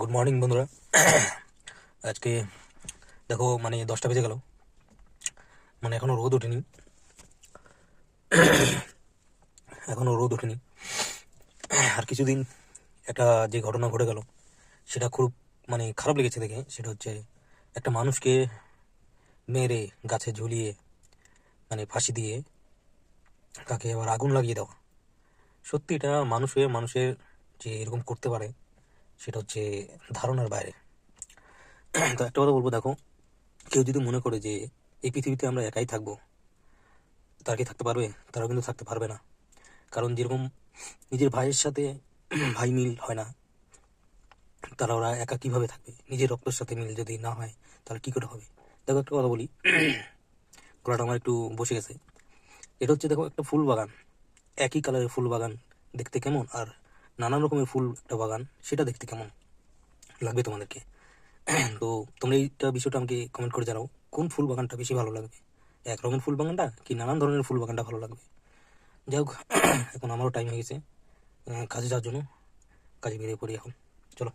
Good morning বন্ধুরা। আজকে দেখো 10টা বেজে গেল, এখনো রোদ ওঠেনি। আর কিছুদিন একটা যে ঘটনা ঘটে গেল সেটা খুব খারাপ লেগেছে দেখে। সেটা হচ্ছে একটা মানুষকে মেরে গাছে ঝুলিয়ে ফাঁসি দিয়ে তাকে আবার আগুন লাগিয়ে দেওয়া। সত্যি এটা মানুষের যে এরকম করতে পারে সেটা হচ্ছে ধারণার বাইরে। তো একটা কথা বলবো, দেখো, কেউ যদি মনে করে যে এই পৃথিবীতে আমরা একাই থাকবো, তারা কি থাকতে পারবে? তারাও কিন্তু থাকতে পারবে না। কারণ যেরকম নিজের ভাইয়ের সাথে ভাই মিল হয় না, তারা ওরা একা কিভাবে থাকবে? নিজের রক্তের সাথে মিল যদি না হয় তাহলে কি করে হবে? দেখো, একটা কথা বলি, গলাটা আমার একটু বসে গেছে। এটা হচ্ছে, দেখো, একটা ফুল বাগান, একই কালারের ফুল বাগান দেখতে কেমন, আর নানান রকমের ফুল একটা বাগান সেটা দেখতে কেমন লাগবে তোমাদেরকে? তো তোমরা এইটা বিষয়টা আমাকে কমেন্ট করে জানাও, কোন ফুল বাগানটা বেশি ভালো লাগবে? এক রকমের ফুল বাগানটা কি নানান ধরনের ফুল বাগানটা ভালো লাগবে? যাই হোক, এখন আমারও টাইম হয়ে গেছে কাজে যাওয়ার জন্য। কাজে বেরিয়ে পড়ি এখন, চলো।